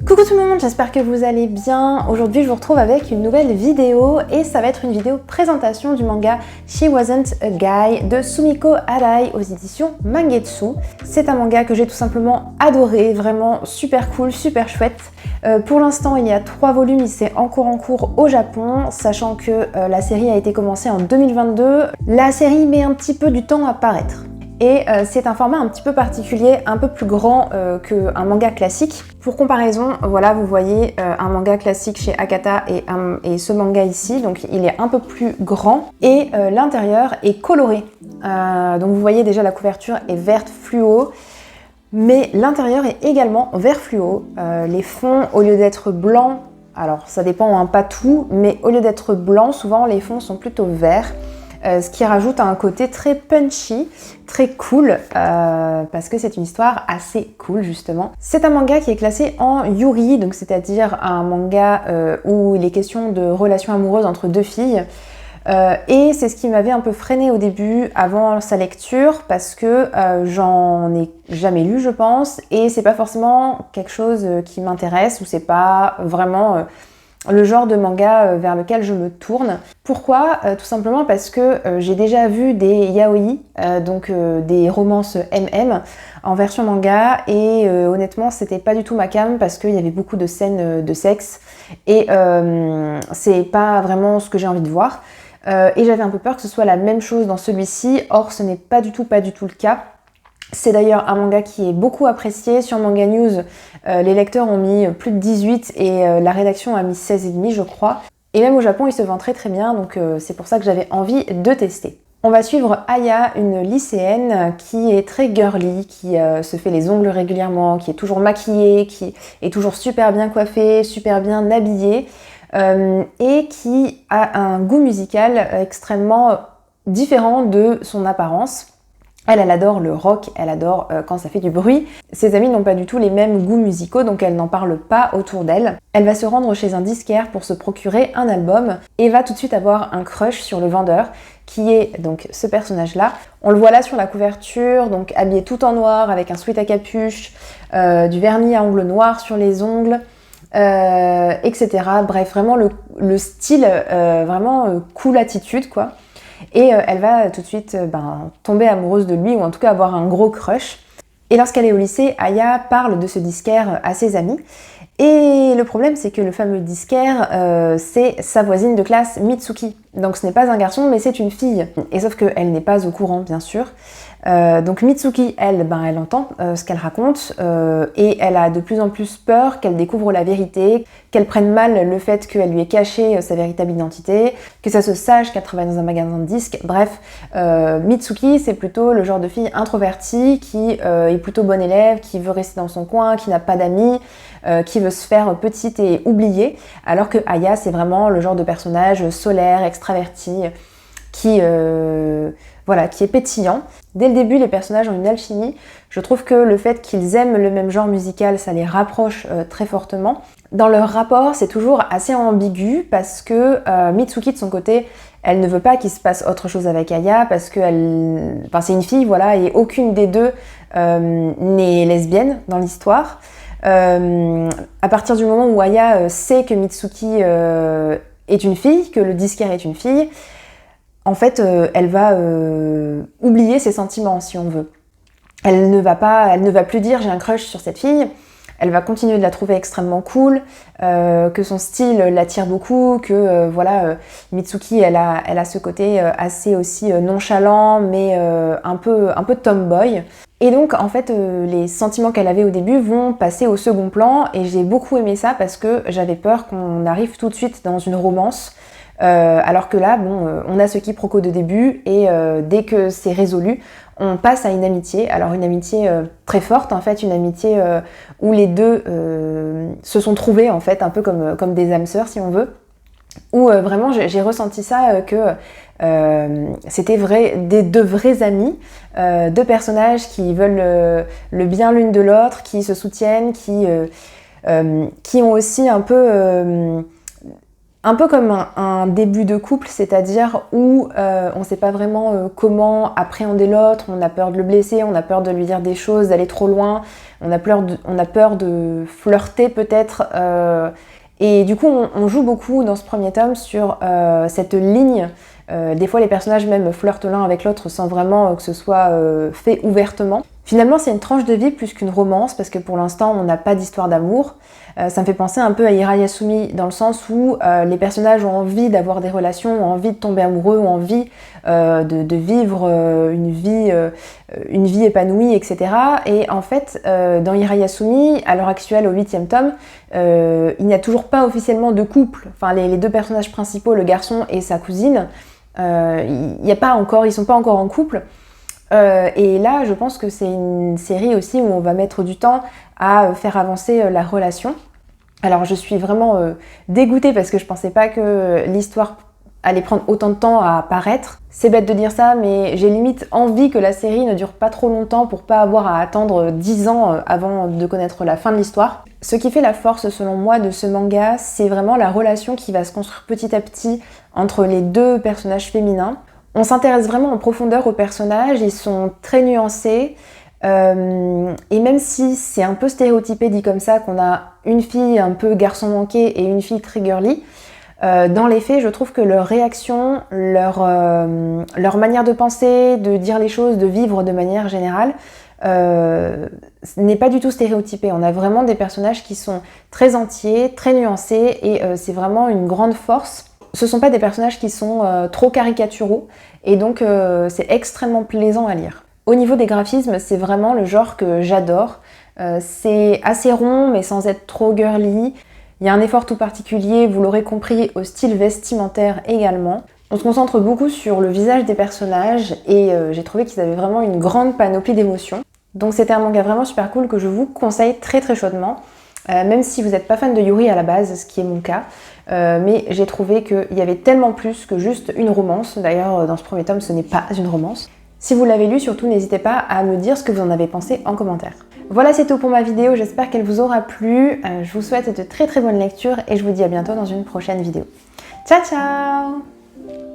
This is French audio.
Coucou tout le monde, j'espère que vous allez bien. Aujourd'hui je vous retrouve avec une nouvelle vidéo et ça va être une vidéo présentation du manga She Wasn't a Guy de Sumiko Arai aux éditions Mangetsu. C'est un manga que j'ai tout simplement adoré, vraiment super cool, super chouette. Pour l'instant il y a 3 volumes, c'est encore en cours au Japon, sachant que la série a été commencée en 2022. La série met un petit peu du temps à paraître. Et c'est un format un petit peu particulier, un peu plus grand qu'un manga classique. Pour comparaison, voilà, vous voyez un manga classique chez Akata et ce manga ici, donc il est un peu plus grand et l'intérieur est coloré. Donc vous voyez déjà la couverture est verte fluo, mais l'intérieur est également vert fluo. Les fonds, au lieu d'être blancs, alors ça dépend, hein, pas tout, mais au lieu d'être blancs, souvent les fonds sont plutôt verts. Ce qui rajoute un côté très punchy, très cool, parce que c'est une histoire assez cool justement. C'est un manga qui est classé en yuri, donc c'est-à-dire un manga où il est question de relations amoureuses entre 2 filles. Et c'est ce qui m'avait un peu freiné au début avant sa lecture, parce que j'en ai jamais lu je pense, et c'est pas forcément quelque chose qui m'intéresse, ou c'est pas vraiment le genre de manga vers lequel je me tourne. Pourquoi ? Tout simplement parce que j'ai déjà vu des yaoi, donc des romances MM en version manga, et honnêtement c'était pas du tout ma came parce qu'il y avait beaucoup de scènes de sexe et c'est pas vraiment ce que j'ai envie de voir. Et j'avais un peu peur que ce soit la même chose dans celui-ci, or ce n'est pas du tout le cas. C'est d'ailleurs un manga qui est beaucoup apprécié. Sur Manga News, les lecteurs ont mis plus de 18 et la rédaction a mis 16,5 je crois. Et même au Japon, il se vend très bien, donc c'est pour ça que j'avais envie de tester. On va suivre Aya, une lycéenne qui est très girly, qui se fait les ongles régulièrement, qui est toujours maquillée, qui est toujours super bien coiffée, super bien habillée, et qui a un goût musical extrêmement différent de son apparence. Elle adore le rock, elle adore quand ça fait du bruit. Ses amis n'ont pas du tout les mêmes goûts musicaux, donc elle n'en parle pas autour d'elle. Elle va se rendre chez un disquaire pour se procurer un album et va tout de suite avoir un crush sur le vendeur, qui est donc ce personnage-là. On le voit là sur la couverture, donc habillé tout en noir, avec un sweat à capuche, du vernis à ongles noirs sur les ongles, etc. Bref, vraiment le style vraiment cool attitude, quoi. Et elle va tout de suite tomber amoureuse de lui, ou en tout cas avoir un gros crush. Et lorsqu'elle est au lycée, Aya parle de ce disquaire à ses amis. Et le problème, c'est que le fameux disquaire, c'est sa voisine de classe, Mitsuki. Donc ce n'est pas un garçon, mais c'est une fille. Et sauf qu'elle n'est pas au courant, bien sûr. Donc Mitsuki, elle entend ce qu'elle raconte et elle a de plus en plus peur qu'elle découvre la vérité, qu'elle prenne mal le fait qu'elle lui ait caché sa véritable identité, que ça se sache qu'elle travaille dans un magasin de disques. Bref, Mitsuki, c'est plutôt le genre de fille introvertie qui est plutôt bonne élève, qui veut rester dans son coin, qui n'a pas d'amis, qui veut se faire petite et oubliée, alors que Aya, c'est vraiment le genre de personnage solaire, extraverti, qui est pétillant. Dès le début, les personnages ont une alchimie. Je trouve que le fait qu'ils aiment le même genre musical, ça les rapproche très fortement. Dans leur rapport, c'est toujours assez ambigu parce que Mitsuki, de son côté, elle ne veut pas qu'il se passe autre chose avec Aya parce que c'est une fille, voilà, et aucune des deux n'est lesbienne dans l'histoire. À partir du moment où Aya sait que Mitsuki est une fille, que le disquaire est une fille, en fait, elle va oublier ses sentiments, si on veut. Elle ne va plus dire « j'ai un crush sur cette fille », elle va continuer de la trouver extrêmement cool, que son style l'attire beaucoup, que Mitsuki, elle a ce côté assez aussi nonchalant, mais un peu tomboy. Et donc, en fait, les sentiments qu'elle avait au début vont passer au second plan, et j'ai beaucoup aimé ça parce que j'avais peur qu'on arrive tout de suite dans une romance, alors que là, on a ce quiproquo de début et dès que c'est résolu, on passe à une amitié. Alors une amitié très forte en fait, une amitié où les deux se sont trouvés en fait, un peu comme des âmes sœurs si on veut. Où vraiment j'ai ressenti ça que c'était deux vrais amis, deux personnages qui veulent le bien l'une de l'autre, qui se soutiennent, qui ont aussi un peu un peu comme un début de couple, c'est-à-dire où on ne sait pas vraiment comment appréhender l'autre, on a peur de le blesser, on a peur de lui dire des choses, d'aller trop loin, on a peur de flirter peut-être. Et du coup, on joue beaucoup dans ce premier tome sur cette ligne. Des fois, les personnages même flirtent l'un avec l'autre sans vraiment que ce soit fait ouvertement. Finalement, c'est une tranche de vie plus qu'une romance, parce que pour l'instant, on n'a pas d'histoire d'amour. Ça me fait penser un peu à Hirayasumi, dans le sens où les personnages ont envie d'avoir des relations, ont envie de tomber amoureux, ont envie de vivre une vie épanouie, etc. Et en fait, dans Hirayasumi, à l'heure actuelle, au 8e tome, il n'y a toujours pas officiellement de couple. Enfin, les deux personnages principaux, le garçon et sa cousine, ils sont pas encore en couple. Et là, je pense que c'est une série aussi où on va mettre du temps à faire avancer la relation. Alors je suis vraiment dégoûtée parce que je pensais pas que l'histoire allait prendre autant de temps à apparaître. C'est bête de dire ça, mais j'ai limite envie que la série ne dure pas trop longtemps pour pas avoir à attendre 10 ans avant de connaître la fin de l'histoire. Ce qui fait la force, selon moi, de ce manga, c'est vraiment la relation qui va se construire petit à petit entre les deux personnages féminins. On s'intéresse vraiment en profondeur aux personnages, ils sont très nuancés, et même si c'est un peu stéréotypé dit comme ça, qu'on a une fille un peu garçon manqué et une fille très girly, dans les faits, je trouve que leur réaction, leur manière de penser, de dire les choses, de vivre de manière générale, n'est pas du tout stéréotypé. On a vraiment des personnages qui sont très entiers, très nuancés, et c'est vraiment une grande force. Ce ne sont pas des personnages qui sont trop caricaturaux, et donc c'est extrêmement plaisant à lire. Au niveau des graphismes, c'est vraiment le genre que j'adore. C'est assez rond, mais sans être trop girly. Il y a un effort tout particulier, vous l'aurez compris, au style vestimentaire également. On se concentre beaucoup sur le visage des personnages, et j'ai trouvé qu'ils avaient vraiment une grande panoplie d'émotions. Donc c'était un manga vraiment super cool que je vous conseille très très chaudement. Même si vous n'êtes pas fan de Yuri à la base, ce qui est mon cas, mais j'ai trouvé qu'il y avait tellement plus que juste une romance. D'ailleurs, dans ce premier tome, ce n'est pas une romance. Si vous l'avez lu, surtout n'hésitez pas à me dire ce que vous en avez pensé en commentaire. Voilà, c'est tout pour ma vidéo, j'espère qu'elle vous aura plu. Je vous souhaite de très très bonnes lectures et je vous dis à bientôt dans une prochaine vidéo. Ciao ciao!